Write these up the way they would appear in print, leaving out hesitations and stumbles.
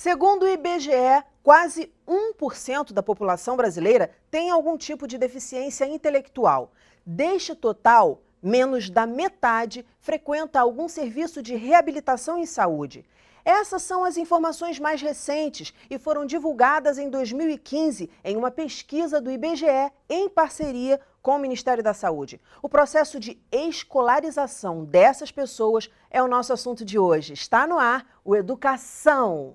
Segundo o IBGE, quase 1% da população brasileira tem algum tipo de deficiência intelectual. Deste total, menos da metade frequenta algum serviço de reabilitação em saúde. Essas são as informações mais recentes e foram divulgadas em 2015 em uma pesquisa do IBGE em parceria com o Ministério da Saúde. O processo de escolarização dessas pessoas é o nosso assunto de hoje. Está no ar o Educação.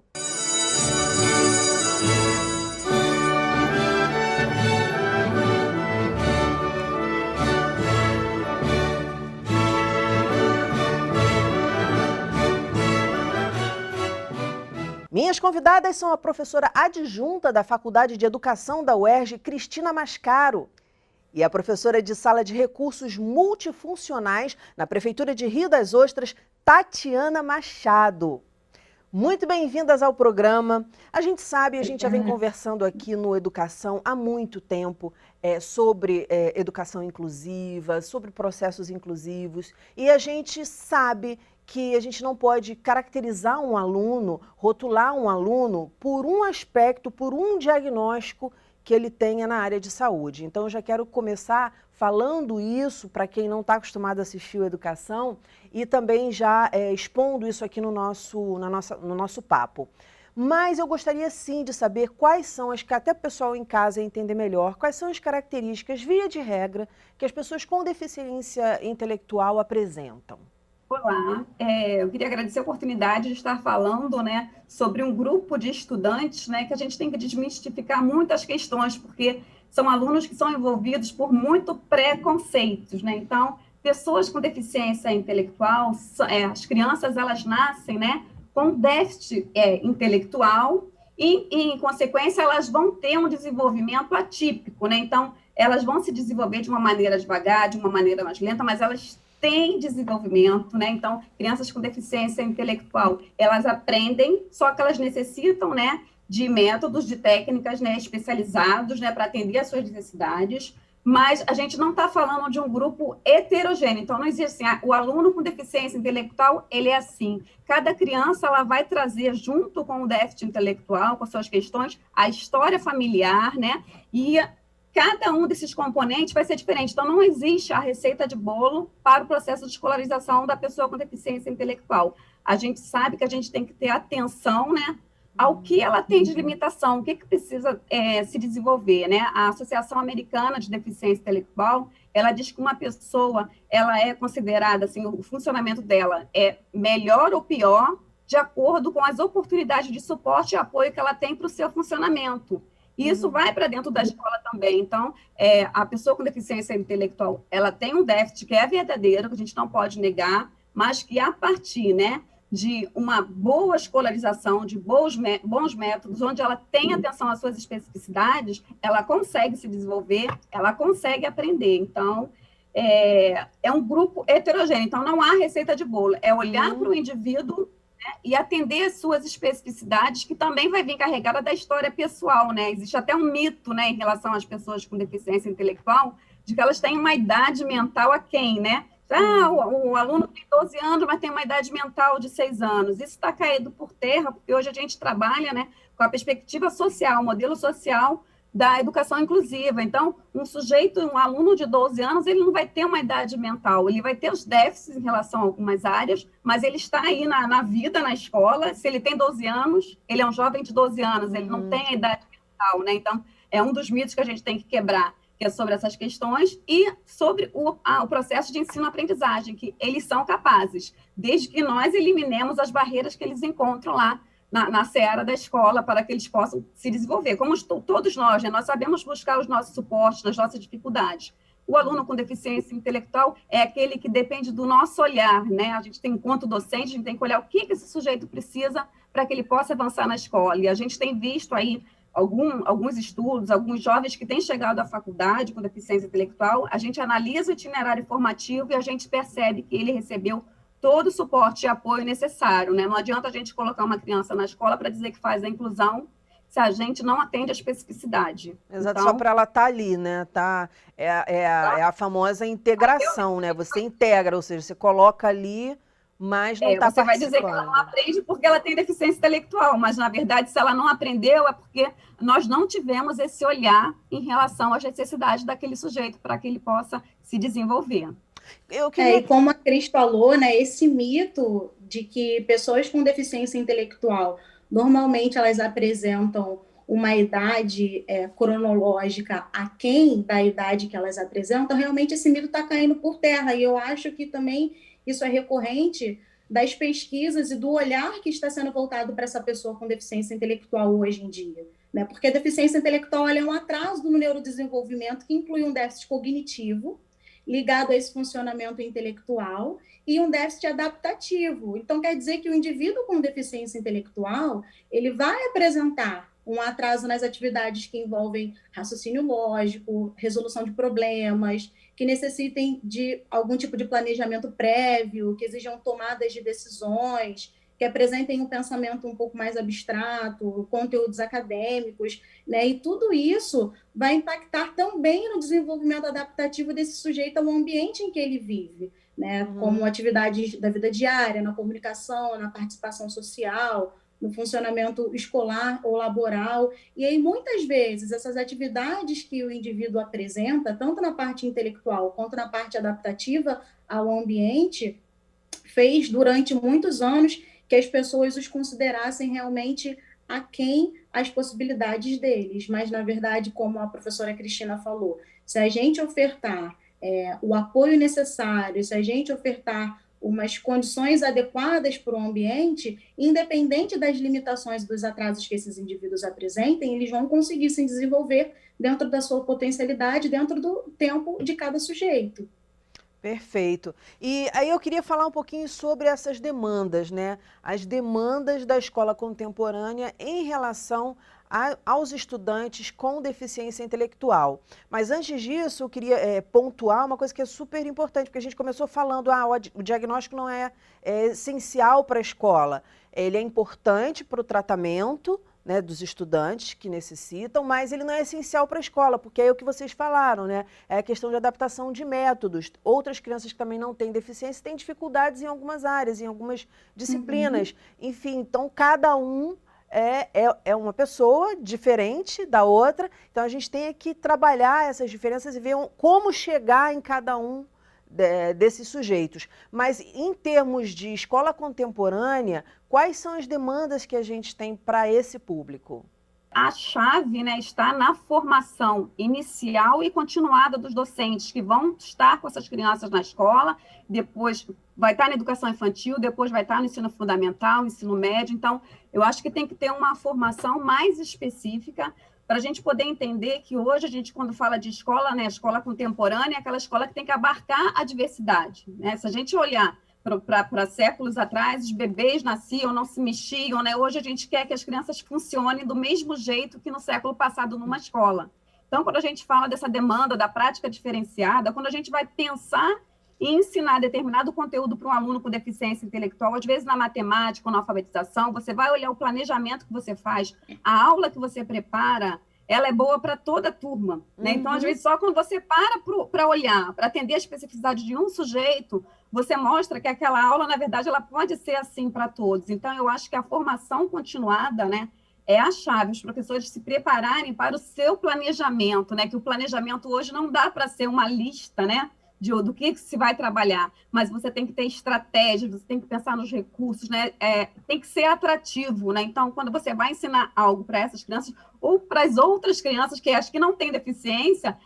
Minhas convidadas são a professora adjunta da Faculdade de Educação da UERJ, Cristina Mascaro, e a professora de Sala de Recursos Multifuncionais na Prefeitura de Rio das Ostras, Tatiana Machado. Muito bem-vindas ao programa. A gente sabe, a gente já vem conversando aqui no Educação há muito tempo sobre educação inclusiva, sobre processos inclusivos, e a gente sabe que a gente não pode caracterizar um aluno, rotular um aluno por um aspecto, por um diagnóstico que ele tenha na área de saúde. Então, eu já quero começar falando isso para quem não está acostumado a assistir o Educação e também já expondo isso aqui no nosso papo. Mas eu gostaria sim de saber quais são as que até o pessoal em casa entender melhor, quais são as características, via de regra, que as pessoas com deficiência intelectual apresentam. Olá, eu queria agradecer a oportunidade de estar falando, sobre um grupo de estudantes, que a gente tem que desmistificar muitas questões, porque são alunos que são envolvidos por muito preconceitos, Então, pessoas com deficiência intelectual, as crianças, elas nascem, com déficit intelectual e, em consequência, elas vão ter um desenvolvimento atípico, Então, elas vão se desenvolver de uma maneira devagar, de uma maneira mais lenta, mas elas têm desenvolvimento, Então, crianças com deficiência intelectual, elas aprendem, só que elas necessitam, de métodos, de técnicas, especializados, para atender às suas necessidades, mas a gente não está falando de um grupo heterogêneo, então não existe assim, o aluno com deficiência intelectual, ele é assim, cada criança, ela vai trazer junto com o déficit intelectual, com as suas questões, a história familiar, e cada um desses componentes vai ser diferente. Então, não existe a receita de bolo para o processo de escolarização da pessoa com deficiência intelectual. A gente sabe que a gente tem que ter atenção, ao que ela tem de limitação, o que precisa se desenvolver, A Associação Americana de Deficiência Intelectual, ela diz que uma pessoa, ela é considerada, assim, o funcionamento dela é melhor ou pior de acordo com as oportunidades de suporte e apoio que ela tem para o seu funcionamento. E isso vai para dentro da escola também. Então, a pessoa com deficiência intelectual, ela tem um déficit que é verdadeiro, que a gente não pode negar, mas que a partir, de uma boa escolarização, de bons métodos, onde ela tem atenção às suas especificidades, ela consegue se desenvolver, ela consegue aprender. Então, é um grupo heterogêneo. Então, não há receita de bolo. É olhar para o indivíduo e atender as suas especificidades, que também vai vir carregada da história pessoal, Existe até um mito, em relação às pessoas com deficiência intelectual, de que elas têm uma idade mental aquém, o aluno tem 12 anos, mas tem uma idade mental de 6 anos. Isso está caído por terra, porque hoje a gente trabalha, com a perspectiva social, o modelo social da educação inclusiva. Então, um aluno de 12 anos, ele não vai ter uma idade mental, ele vai ter os déficits em relação a algumas áreas, mas ele está aí na vida, na escola. Se ele tem 12 anos, ele é um jovem de 12 anos, ele não tem a idade mental, Então, é um dos mitos que a gente tem que quebrar, que é sobre essas questões, e sobre o processo de ensino-aprendizagem, que eles são capazes, desde que nós eliminemos as barreiras que eles encontram lá na seara da escola, para que eles possam se desenvolver. Como todos nós, nós sabemos buscar os nossos suportes, nas nossas dificuldades. O aluno com deficiência intelectual é aquele que depende do nosso olhar, A gente tem, enquanto docente, a gente tem que olhar o que esse sujeito precisa para que ele possa avançar na escola. E a gente tem visto aí alguns estudos, alguns jovens que têm chegado à faculdade com deficiência intelectual, a gente analisa o itinerário formativo e a gente percebe que ele recebeu todo o suporte e apoio necessário, Não adianta a gente colocar uma criança na escola para dizer que faz a inclusão, se a gente não atende a especificidade. Exato, Então, só para ela estar ali, é a famosa integração, Você integra, ou seja, você coloca ali mas não está Você vai dizer que ela não participando. aprende porque ela tem deficiência intelectual, mas, na verdade, se ela não aprendeu, é porque nós não tivemos esse olhar em relação às necessidades daquele sujeito para que ele possa se desenvolver. Eu queria... E como a Cris falou, né, esse mito de que pessoas com deficiência intelectual, normalmente elas apresentam uma idade cronológica aquém da idade que elas apresentam, realmente esse mito está caindo por terra. E eu acho que também isso é recorrente das pesquisas e do olhar que está sendo voltado para essa pessoa com deficiência intelectual hoje em dia. Né? Porque a deficiência intelectual é um atraso no neurodesenvolvimento que inclui um déficit cognitivo, ligado a esse funcionamento intelectual, e um déficit adaptativo. Então, quer dizer que o indivíduo com deficiência intelectual, ele vai apresentar um atraso nas atividades que envolvem raciocínio lógico, resolução de problemas, que necessitem de algum tipo de planejamento prévio, que exijam tomadas de decisões, que apresentem um pensamento um pouco mais abstrato, conteúdos acadêmicos, né? E tudo isso vai impactar também no desenvolvimento adaptativo desse sujeito ao ambiente em que ele vive, né? Como atividades da vida diária, na comunicação, na participação social, no funcionamento escolar ou laboral. E aí, muitas vezes, essas atividades que o indivíduo apresenta, tanto na parte intelectual quanto na parte adaptativa ao ambiente, fez durante muitos anos que as pessoas os considerassem realmente aquém as possibilidades deles. Mas, na verdade, como a professora Cristina falou, se a gente ofertar o apoio necessário, se a gente ofertar umas condições adequadas para o ambiente, independente das limitações e dos atrasos que esses indivíduos apresentem, eles vão conseguir se desenvolver dentro da sua potencialidade, dentro do tempo de cada sujeito. Perfeito. E aí eu queria falar um pouquinho sobre essas demandas, né? As demandas da escola contemporânea em relação aos estudantes com deficiência intelectual. Mas antes disso, eu queria pontuar uma coisa que é super importante, porque a gente começou falando, o diagnóstico não é essencial para a escola. Ele é importante para o tratamento, né, dos estudantes que necessitam, mas ele não é essencial para a escola, porque é o que vocês falaram, né? É a questão de adaptação de métodos. Outras crianças que também não têm deficiência têm dificuldades em algumas áreas, em algumas disciplinas. Enfim, então cada um é uma pessoa diferente da outra, então a gente tem que trabalhar essas diferenças e ver como chegar em cada um desses sujeitos. Mas em termos de escola contemporânea, quais são as demandas que a gente tem para esse público? A chave, né, está na formação inicial e continuada dos docentes que vão estar com essas crianças na escola, depois vai estar na educação infantil, depois vai estar no ensino fundamental, ensino médio. Então, eu acho que tem que ter uma formação mais específica para a gente poder entender que hoje a gente, quando fala de escola, né, escola contemporânea, é aquela escola que tem que abarcar a diversidade, né? Se a gente olhar para séculos atrás, os bebês nasciam, não se mexiam, né? Hoje a gente quer que as crianças funcionem do mesmo jeito que no século passado numa escola. Então, quando a gente fala dessa demanda da prática diferenciada, quando a gente vai pensar em ensinar determinado conteúdo para um aluno com deficiência intelectual, às vezes na matemática ou na alfabetização, você vai olhar o planejamento que você faz, a aula que você prepara, ela é boa para toda a turma, né? Então, às vezes, só quando você para olhar, para atender a especificidade de um sujeito, você mostra que aquela aula, na verdade, ela pode ser assim para todos. Então, eu acho que a formação continuada, né, é a chave, os professores se prepararem para o seu planejamento, né? Que o planejamento hoje não dá para ser uma lista, né, do que se vai trabalhar, mas você tem que ter estratégias, você tem que pensar nos recursos, né? Tem que ser atrativo, né? Então, quando você vai ensinar algo para essas crianças ou para as outras crianças que acho que não têm deficiência,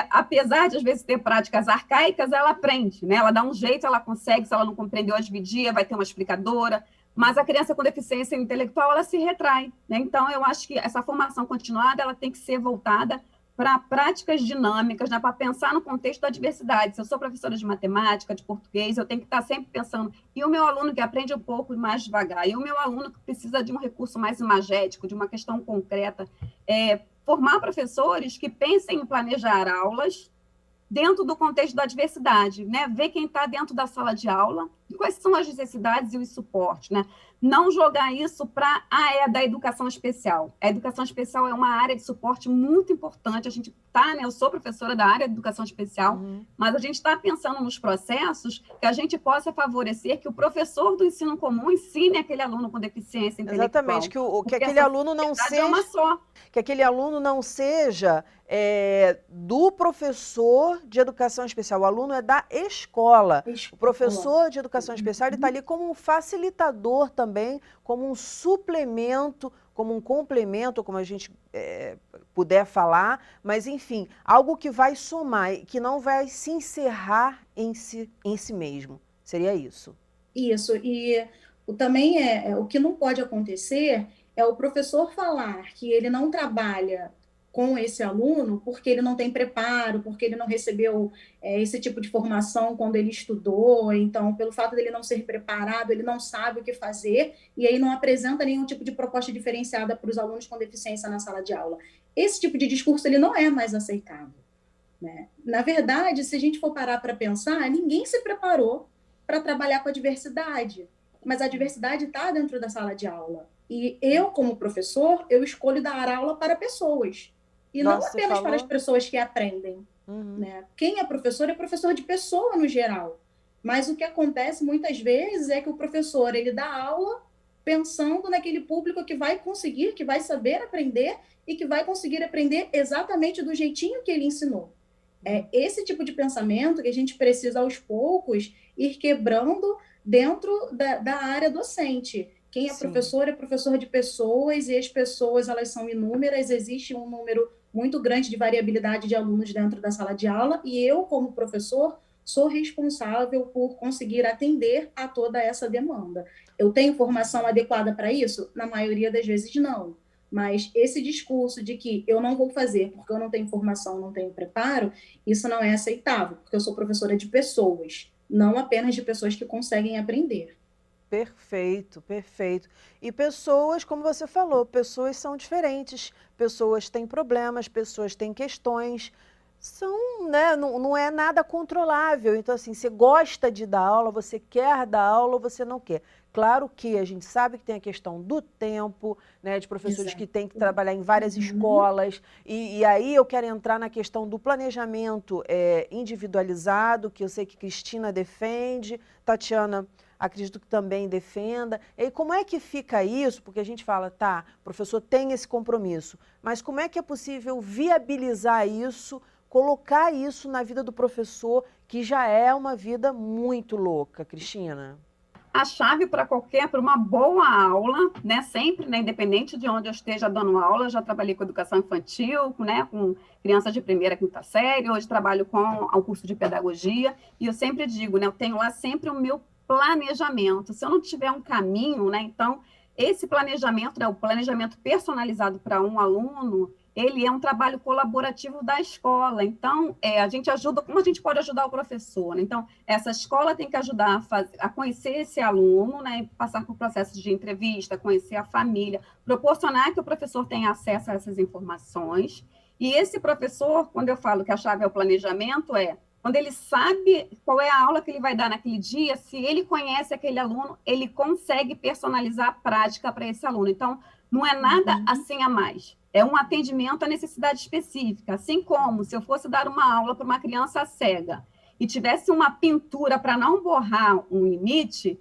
apesar de às vezes ter práticas arcaicas, ela aprende, né? Ela dá um jeito, ela consegue, se ela não compreendeu, dividir, vai ter uma explicadora, mas a criança com deficiência intelectual, ela se retrai, né? Então, eu acho que essa formação continuada, ela tem que ser voltada para práticas dinâmicas, né, para pensar no contexto da diversidade. Se eu sou professora de matemática, de português, eu tenho que estar sempre pensando, e o meu aluno que aprende um pouco mais devagar, e o meu aluno que precisa de um recurso mais imagético, de uma questão concreta, formar professores que pensem em planejar aulas dentro do contexto da diversidade, né? Ver quem está dentro da sala de aula, quais são as necessidades e os suportes, né? Não jogar isso para, é da educação especial. A educação especial é uma área de suporte muito importante. A gente tá, né? Eu sou professora da área de educação especial, mas a gente está pensando nos processos que a gente possa favorecer que o professor do ensino comum ensine aquele aluno com deficiência intelectual. Exatamente, que aquele aluno não seja... É uma só. Que aquele aluno não seja do professor de educação especial. O aluno é da escola. O professor de educação especial ele está ali como um facilitador também, como um suplemento, como um complemento, como a gente puder falar, mas enfim, algo que vai somar, que não vai se encerrar em si mesmo. Seria isso. Isso, e também o que não pode acontecer é o professor falar que ele não trabalha com esse aluno porque ele não tem preparo, porque ele não recebeu esse tipo de formação quando ele estudou, então, pelo fato dele não ser preparado, ele não sabe o que fazer, e aí não apresenta nenhum tipo de proposta diferenciada para os alunos com deficiência na sala de aula. Esse tipo de discurso ele não é mais aceitável, né? Na verdade, se a gente for parar para pensar, ninguém se preparou para trabalhar com a diversidade, mas a diversidade está dentro da sala de aula. E eu, como professor, eu escolho dar aula para pessoas. E não apenas para as pessoas que aprendem. Né? Quem é professor de pessoa no geral. Mas o que acontece muitas vezes é que o professor ele dá aula pensando naquele público que vai conseguir, que vai saber aprender e que vai conseguir aprender exatamente do jeitinho que ele ensinou. É esse tipo de pensamento que a gente precisa, aos poucos, ir quebrando dentro da área docente. Quem é professor de pessoas, e as pessoas elas são inúmeras, existe um número muito grande de variabilidade de alunos dentro da sala de aula, e eu, como professor, sou responsável por conseguir atender a toda essa demanda. Eu tenho formação adequada para isso? Na maioria das vezes, não. Mas esse discurso de que eu não vou fazer porque eu não tenho formação, não tenho preparo, isso não é aceitável, porque eu sou professora de pessoas, não apenas de pessoas que conseguem aprender. Perfeito, perfeito. E pessoas, como você falou, pessoas são diferentes, pessoas têm problemas, pessoas têm questões, né, não é nada controlável. Então, assim, você gosta de dar aula, você quer dar aula ou você não quer. Claro que a gente sabe que tem a questão do tempo, né, de professores que têm que trabalhar em várias escolas, e aí eu quero entrar na questão do planejamento individualizado, que eu sei que Cristina defende, Tatiana acredito que também defenda. E como é que fica isso? Porque a gente fala, tá, o professor tem esse compromisso, mas como é que é possível viabilizar isso, colocar isso na vida do professor, que já é uma vida muito louca, Cristina? A chave para uma boa aula, né, sempre, né, independente de onde eu esteja dando aula, já trabalhei com educação infantil, né, com crianças de primeira, quinta série, hoje trabalho com o curso de pedagogia, e eu sempre digo, né, eu tenho lá sempre o meu planejamento. Se eu não tiver um caminho, né, então, esse planejamento, né, o planejamento personalizado para um aluno, ele é um trabalho colaborativo da escola. Então, a gente ajuda, como a gente pode ajudar o professor? Né? Então, essa escola tem que ajudar a conhecer esse aluno, né, passar por processos de entrevista, conhecer a família, proporcionar que o professor tenha acesso a essas informações. E esse professor, quando eu falo que a chave é o planejamento, quando ele sabe qual é a aula que ele vai dar naquele dia, se ele conhece aquele aluno, ele consegue personalizar a prática para esse aluno. Então, não é nada assim a mais. É um atendimento à necessidade específica. Assim como se eu fosse dar uma aula para uma criança cega e tivesse uma pintura para não borrar um limite,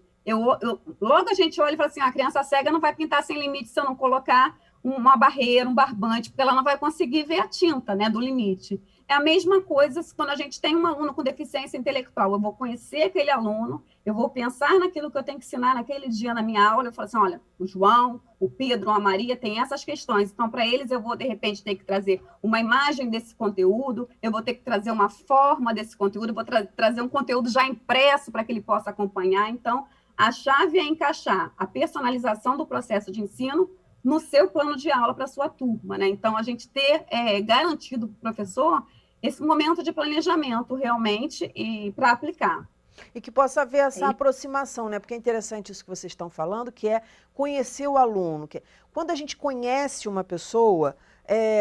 logo a gente olha e fala assim, a criança cega não vai pintar sem limite se eu não colocar uma barreira, um barbante, porque ela não vai conseguir ver a tinta, né, do limite. É a mesma coisa quando a gente tem um aluno com deficiência intelectual. Eu vou conhecer aquele aluno, eu vou pensar naquilo que eu tenho que ensinar naquele dia na minha aula, eu falo assim, olha, o João, o Pedro, a Maria tem essas questões, então para eles eu vou de repente ter que trazer uma imagem desse conteúdo, eu vou ter que trazer uma forma desse conteúdo, eu vou trazer um conteúdo já impresso para que ele possa acompanhar. Então, a chave é encaixar a personalização do processo de ensino no seu plano de aula para a sua turma, né? Então, a gente ter garantido para o professor esse momento de planejamento realmente e para aplicar. E que possa haver essa aproximação, né? Porque é interessante isso que vocês estão falando, que é conhecer o aluno. Quando a gente conhece uma pessoa,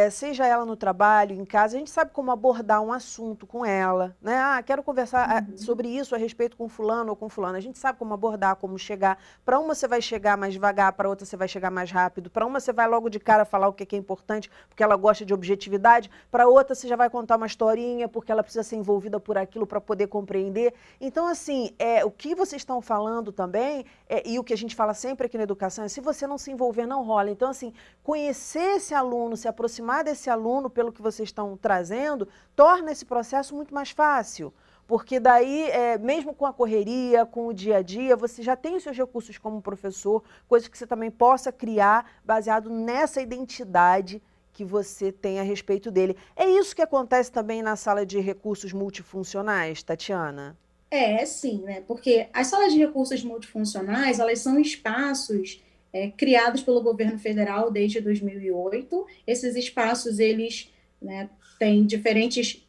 seja ela no trabalho, em casa, a gente sabe como abordar um assunto com ela, né? Ah, quero conversar sobre isso a respeito com fulano ou com fulano. A gente sabe como abordar, como chegar. Para uma você vai chegar mais devagar, para outra você vai chegar mais rápido. Para uma você vai logo de cara falar o que é importante, porque ela gosta de objetividade. Para outra você já vai contar uma historinha, porque ela precisa ser envolvida por aquilo para poder compreender. Então, assim, o que vocês estão falando também, e o que a gente fala sempre aqui na educação, é se você não se envolver, não rola. Então, assim, conhecer esse aluno, se aproximar desse aluno, pelo que vocês estão trazendo, torna esse processo muito mais fácil. Porque daí, mesmo com a correria, com o dia a dia, você já tem os seus recursos como professor, coisas que você também possa criar baseado nessa identidade que você tem a respeito dele. É isso que acontece também na sala de recursos multifuncionais, Tatiana? Sim, né? Porque as salas de recursos multifuncionais, elas são espaços criados pelo governo federal desde 2008. Esses espaços, eles, né, têm diferentes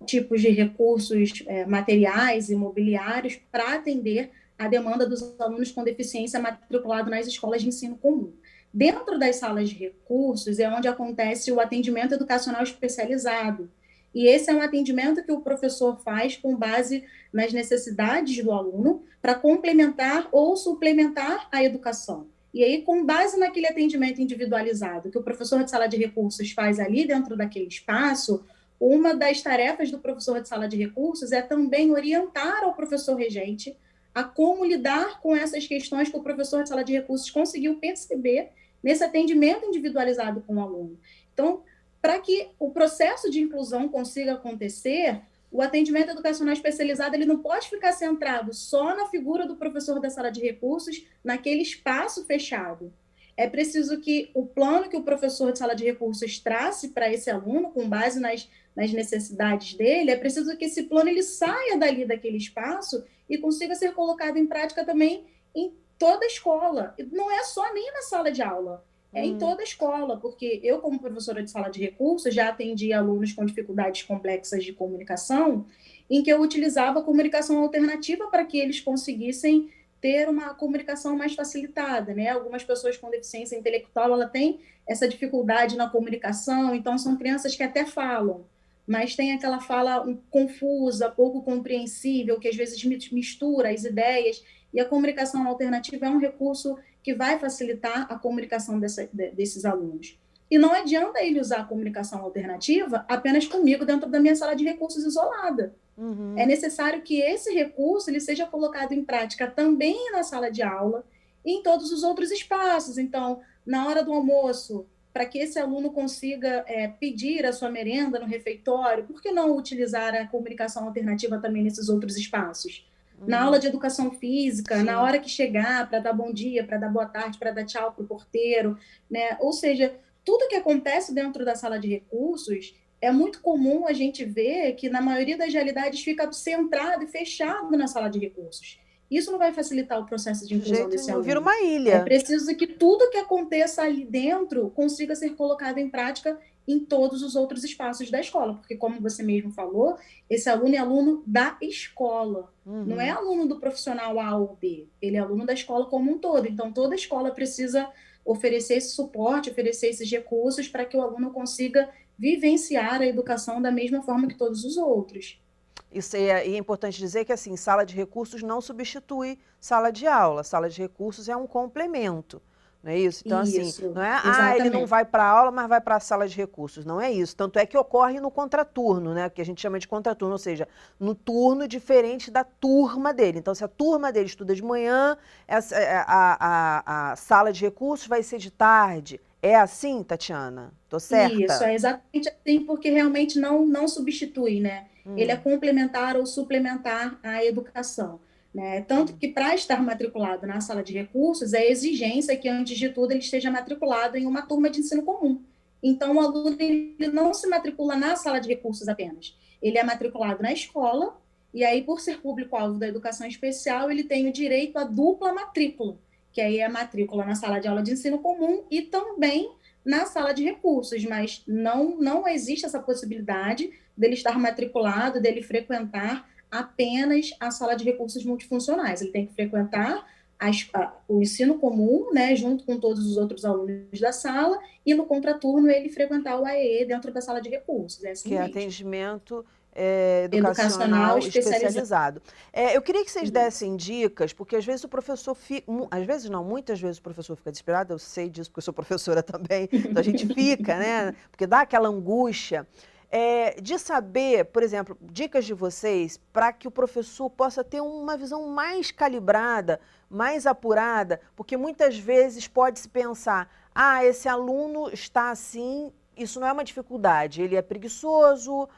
tipos de recursos materiais, imobiliários, para atender a demanda dos alunos com deficiência matriculados nas escolas de ensino comum. Dentro das salas de recursos é onde acontece o atendimento educacional especializado. E esse é um atendimento que o professor faz com base nas necessidades do aluno para complementar ou suplementar a educação. E aí, com base naquele atendimento individualizado que o professor de sala de recursos faz ali dentro daquele espaço, uma das tarefas do professor de sala de recursos é também orientar ao professor regente a como lidar com essas questões que o professor de sala de recursos conseguiu perceber nesse atendimento individualizado com o aluno. Então, para que o processo de inclusão consiga acontecer, o atendimento educacional especializado ele não pode ficar centrado só na figura do professor da sala de recursos, naquele espaço fechado. É preciso que o plano que o professor de sala de recursos trace para esse aluno, com base nas necessidades dele, é preciso que esse plano ele saia dali daquele espaço e consiga ser colocado em prática também em toda a escola. Não é só nem na sala de aula, é em toda a escola, porque eu, como professora de sala de recursos, já atendi alunos com dificuldades complexas de comunicação, em que eu utilizava a comunicação alternativa para que eles conseguissem ter uma comunicação mais facilitada, né? Algumas pessoas com deficiência intelectual, ela tem essa dificuldade na comunicação, então são crianças que até falam, mas tem aquela fala confusa, pouco compreensível, que às vezes mistura as ideias, e a comunicação alternativa é um recurso que vai facilitar a comunicação desses alunos. E não adianta ele usar a comunicação alternativa apenas comigo dentro da minha sala de recursos isolada. Uhum. É necessário que esse recurso ele seja colocado em prática também na sala de aula e em todos os outros espaços. Então, na hora do almoço, para que esse aluno consiga pedir a sua merenda no refeitório, por que não utilizar a comunicação alternativa também nesses outros espaços? Na aula de educação física, Sim. na hora que chegar, para dar bom dia, para dar boa tarde, para dar tchau para o porteiro, né? Ou seja, tudo que acontece dentro da sala de recursos, é muito comum a gente ver que, na maioria das realidades, fica centrado e fechado na sala de recursos. Isso não vai facilitar o processo de inclusão desse aluno. Vira uma ilha. É preciso que tudo que aconteça ali dentro consiga ser colocado em prática em todos os outros espaços da escola, porque, como você mesmo falou, esse aluno é aluno da escola, não é aluno do profissional A ou B, ele é aluno da escola como um todo. Então, toda escola precisa oferecer esse suporte, oferecer esses recursos para que o aluno consiga vivenciar a educação da mesma forma que todos os outros. Isso é importante dizer que, assim, sala de recursos não substitui sala de aula. Sala de recursos é um complemento, não é isso? Então, Isso, assim, não é, exatamente. ele não vai para a aula, mas vai para a sala de recursos. Não é isso. Tanto é que ocorre no contraturno, né? Que a gente chama de contraturno, ou seja, no turno diferente da turma dele. Então, se a turma dele estuda de manhã, a sala de recursos vai ser de tarde. É assim, Tatiana? Tô certa? Isso, é exatamente assim, porque realmente não substitui, né? Ele é complementar ou suplementar à educação, né? Tanto que, para estar matriculado na sala de recursos, é exigência que, antes de tudo, ele esteja matriculado em uma turma de ensino comum. Então, o aluno ele não se matricula na sala de recursos apenas. Ele é matriculado na escola, e aí, por ser público-alvo da educação especial, ele tem o direito à dupla matrícula, que aí é a matrícula na sala de aula de ensino comum e também na sala de recursos, mas não existe essa possibilidade dele estar matriculado, dele frequentar apenas a sala de recursos multifuncionais. Ele tem que frequentar o ensino comum, né, junto com todos os outros alunos da sala, e no contraturno ele frequentar o AEE dentro da sala de recursos. Que é mesmo. atendimento Educacional educacional especializado. Eu queria que vocês dessem dicas, porque às vezes o professor fica, às vezes não, muitas vezes o professor fica desesperado, eu sei disso porque eu sou professora também, então a gente fica, né, porque dá aquela angústia. De saber, por exemplo, dicas de vocês para que o professor possa ter uma visão mais calibrada, mais apurada, porque muitas vezes pode-se pensar, esse aluno está assim, isso não é uma dificuldade, ele é preguiçoso,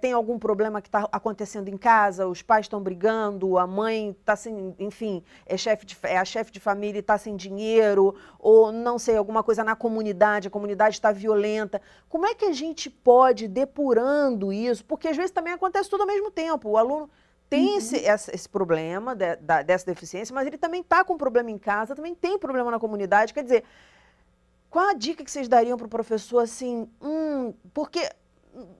tem algum problema que está acontecendo em casa, os pais estão brigando, a mãe está sem, enfim, é a chefe de família e está sem dinheiro, ou não sei, alguma coisa na comunidade, a comunidade está violenta. Como é que a gente pode ir depurando isso? Porque às vezes também acontece tudo ao mesmo tempo, o aluno tem esse problema dessa deficiência, mas ele também está com um problema em casa, também tem problema na comunidade, quer dizer, qual a dica que vocês dariam para o professor, assim, porque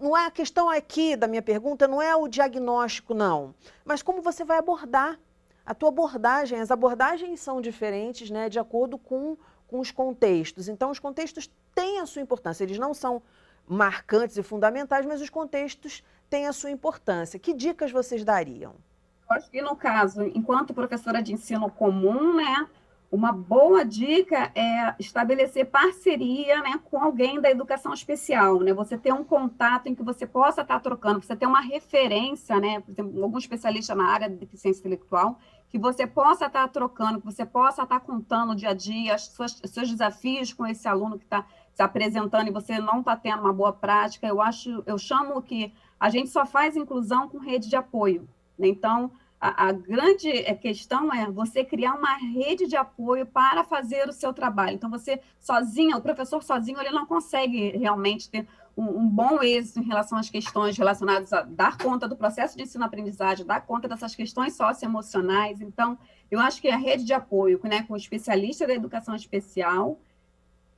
não é a questão aqui da minha pergunta, não é o diagnóstico, não, mas como você vai abordar, a tua abordagem, as abordagens são diferentes, né, de acordo com os contextos, então os contextos têm a sua importância, eles não são marcantes e fundamentais, mas os contextos têm a sua importância. Que dicas vocês dariam? Eu acho que, no caso, enquanto professora de ensino comum, né, uma boa dica é estabelecer parceria, né, com alguém da educação especial, né? Você ter um contato em que você possa estar trocando, você ter uma referência, né, por exemplo, algum especialista na área de deficiência intelectual, que você possa estar trocando, que você possa estar contando o dia a dia, os seus desafios com esse aluno que está se apresentando e você não está tendo uma boa prática. Eu chamo que a gente só faz inclusão com rede de apoio, né? Então, a grande questão é você criar uma rede de apoio para fazer o seu trabalho. Então, você sozinho, o professor sozinho, ele não consegue realmente ter um bom êxito em relação às questões relacionadas a dar conta do processo de ensino-aprendizagem, dar conta dessas questões socioemocionais. Então, eu acho que a rede de apoio, né, com o especialista da educação especial,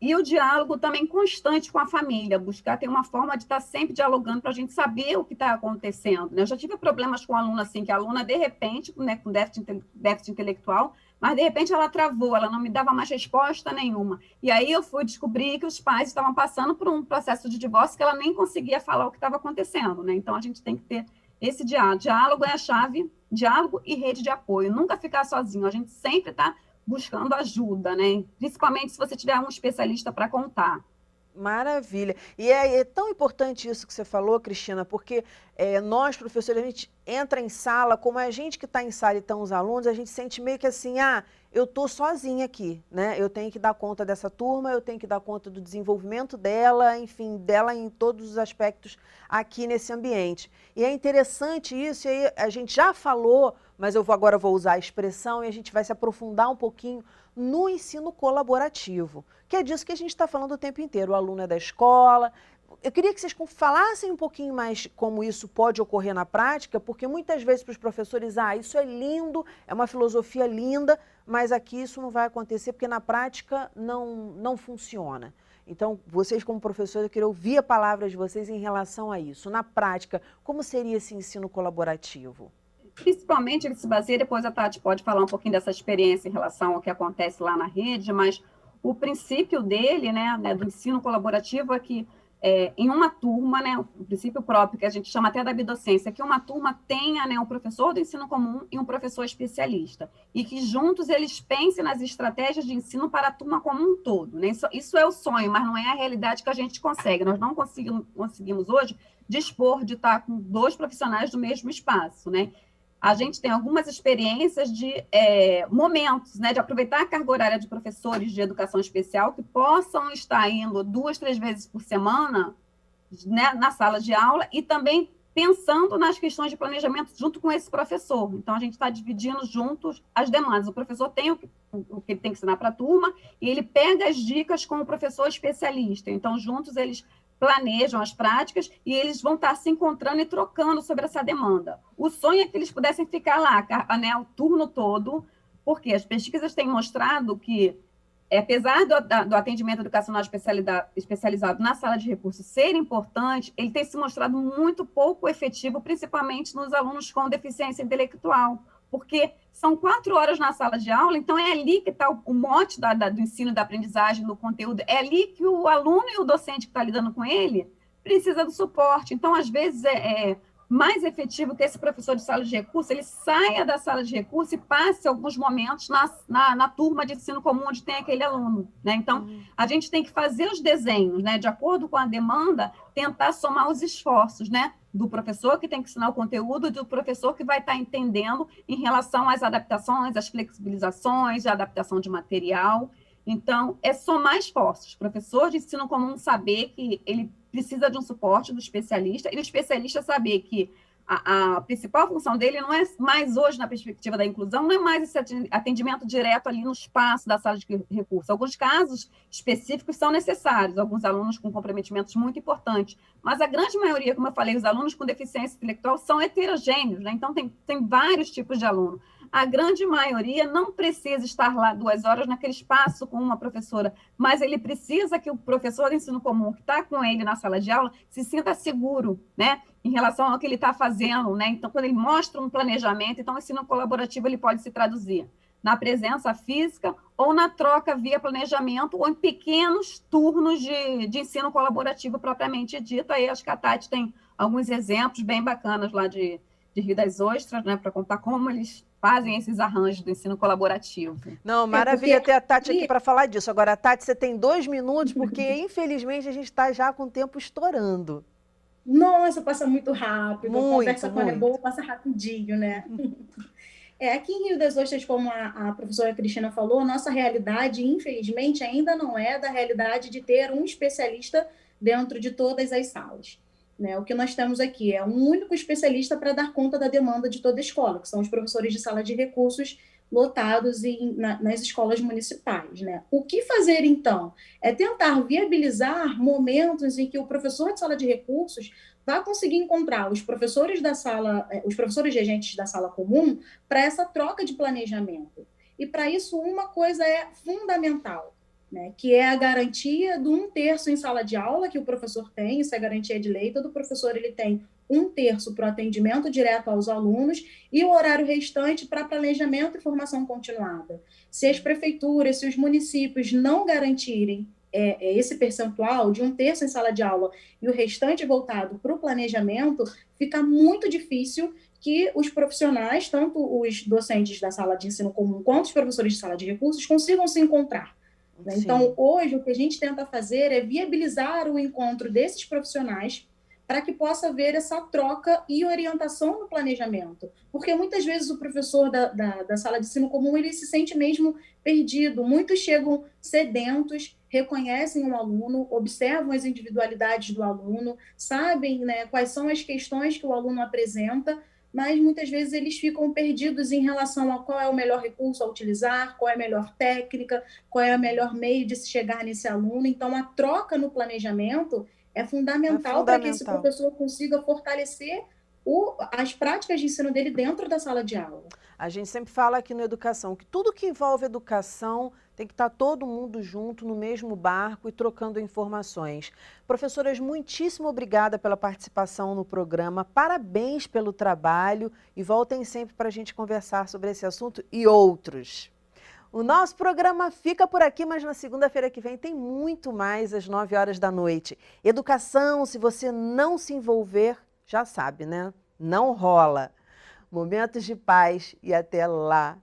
e o diálogo também constante com a família, buscar ter uma forma de estar sempre dialogando para a gente saber o que está acontecendo, né? Eu já tive problemas com aluna assim, que a aluna, de repente, né, com déficit intelectual, mas de repente ela travou, ela não me dava mais resposta nenhuma. E aí eu fui descobrir que os pais estavam passando por um processo de divórcio que ela nem conseguia falar o que estava acontecendo, né? Então a gente tem que ter esse diálogo. Diálogo é a chave, diálogo e rede de apoio. Nunca ficar sozinho, a gente sempre está buscando ajuda, né? Principalmente se você tiver um especialista para contar. Maravilha. E é tão importante isso que você falou, Cristina, porque nós, professores, a gente entra em sala, como é a gente que está em sala e estão os alunos, a gente sente meio que assim, eu estou sozinha aqui, né? Eu tenho que dar conta dessa turma, eu tenho que dar conta do desenvolvimento dela, enfim, dela em todos os aspectos aqui nesse ambiente. E é interessante isso, e aí a gente já falou, mas agora vou usar a expressão e a gente vai se aprofundar um pouquinho no ensino colaborativo, que é disso que a gente está falando o tempo inteiro. O aluno é da escola. Eu queria que vocês falassem um pouquinho mais como isso pode ocorrer na prática, porque muitas vezes para os professores, isso é lindo, é uma filosofia linda, mas aqui isso não vai acontecer porque na prática não funciona. Então, vocês como professores, eu queria ouvir a palavra de vocês em relação a isso. Na prática, como seria esse ensino colaborativo? Principalmente ele se baseia, depois a Tati pode falar um pouquinho dessa experiência em relação ao que acontece lá na rede, mas o princípio dele, né, do ensino colaborativo é que em uma turma, né, o princípio próprio que a gente chama até da bidocência, é que uma turma tenha, né, um professor do ensino comum e um professor especialista, e que juntos eles pensem nas estratégias de ensino para a turma como um todo, né? Isso é o sonho, mas não é a realidade que a gente consegue. Nós não conseguimos hoje dispor de estar com 2 profissionais do mesmo espaço, né? A gente tem algumas experiências de momentos, né, de aproveitar a carga horária de professores de educação especial que possam estar indo 2, 3 vezes por semana, né, na sala de aula e também pensando nas questões de planejamento junto com esse professor. Então, a gente está dividindo juntos as demandas. O professor tem o que ele tem que ensinar para a turma e ele pega as dicas com o professor especialista. Então, juntos eles planejam as práticas e eles vão estar se encontrando e trocando sobre essa demanda. O sonho é que eles pudessem ficar lá, né, o turno todo, porque as pesquisas têm mostrado que, apesar do atendimento educacional especializado na sala de recursos ser importante, ele tem se mostrado muito pouco efetivo, principalmente nos alunos com deficiência intelectual, porque são 4 horas na sala de aula, então é ali que está o mote do ensino, da aprendizagem, do conteúdo, é ali que o aluno e o docente que está lidando com ele precisa do suporte. Então, às vezes, é mais efetivo que esse professor de sala de recurso, ele saia da sala de recurso e passe alguns momentos na turma de ensino comum onde tem aquele aluno, né? Então, a gente tem que fazer os desenhos, né? De acordo com a demanda, tentar somar os esforços, né? Do professor que tem que ensinar o conteúdo, do professor que vai estar entendendo em relação às adaptações, às flexibilizações, a adaptação de material. Então, é somar esforços. O professor de ensino comum saber que ele precisa de um suporte do especialista, e o especialista saber que a principal função dele não é mais hoje, na perspectiva da inclusão, não é mais esse atendimento direto ali no espaço da sala de recurso. Alguns casos específicos são necessários, alguns alunos com comprometimentos muito importantes, mas a grande maioria, como eu falei, os alunos com deficiência intelectual são heterogêneos, né? Então tem vários tipos de aluno. A grande maioria não precisa estar lá 2 horas naquele espaço com uma professora, mas ele precisa que o professor de ensino comum que está com ele na sala de aula se sinta seguro, né, em relação ao que ele está fazendo, né? Então, quando ele mostra um planejamento, então o ensino colaborativo ele pode se traduzir na presença física ou na troca via planejamento ou em pequenos turnos de ensino colaborativo propriamente dito. Aí acho que a Tati tem alguns exemplos bem bacanas lá de Rio das Ostras, né, para contar como eles fazem esses arranjos do ensino colaborativo. Não, maravilha ter a Tati aqui para falar disso. Agora, Tati, você tem 2 minutos, porque infelizmente a gente está já com o tempo estourando. Nossa, passa muito rápido. Muito, Conversa quando é boa, passa rapidinho, né? Aqui em Rio das Ostras, como a professora Cristina falou, nossa realidade, infelizmente, ainda não é da realidade de ter um especialista dentro de todas as salas. Né? O que nós temos aqui é um único especialista para dar conta da demanda de toda a escola, que são os professores de sala de recursos lotados nas escolas municipais. Né? O que fazer, então? É tentar viabilizar momentos em que o professor de sala de recursos vai conseguir encontrar os professores da sala, os professores regentes da sala comum para essa troca de planejamento. E para isso, uma coisa é fundamental, né, que é a garantia de 1/3 em sala de aula que o professor tem, isso é garantia de lei, todo professor ele tem 1/3 para o atendimento direto aos alunos e o horário restante para planejamento e formação continuada. Se as prefeituras, se os municípios não garantirem esse percentual de 1/3 em sala de aula e o restante voltado para o planejamento, fica muito difícil que os profissionais, tanto os docentes da sala de ensino comum quanto os professores de sala de recursos, consigam se encontrar. Né? Então, hoje, o que a gente tenta fazer é viabilizar o encontro desses profissionais para que possa haver essa troca e orientação no planejamento. Porque muitas vezes o professor da sala de ensino comum ele se sente mesmo perdido. Muitos chegam sedentos, reconhecem o aluno, observam as individualidades do aluno, sabem, né, quais são as questões que o aluno apresenta, mas muitas vezes eles ficam perdidos em relação a qual é o melhor recurso a utilizar, qual é a melhor técnica, qual é o melhor meio de se chegar nesse aluno. Então, a troca no planejamento é fundamental para que esse professor consiga fortalecer as práticas de ensino dele dentro da sala de aula. A gente sempre fala aqui no Educação que tudo que envolve educação tem que estar todo mundo junto no mesmo barco e trocando informações. Professoras, muitíssimo obrigada pela participação no programa, parabéns pelo trabalho e voltem sempre para a gente conversar sobre esse assunto e outros. O nosso programa fica por aqui, mas na segunda-feira que vem tem muito mais às 9 horas da noite. Educação, se você não se envolver, já sabe, né? Não rola. Momentos de paz e até lá.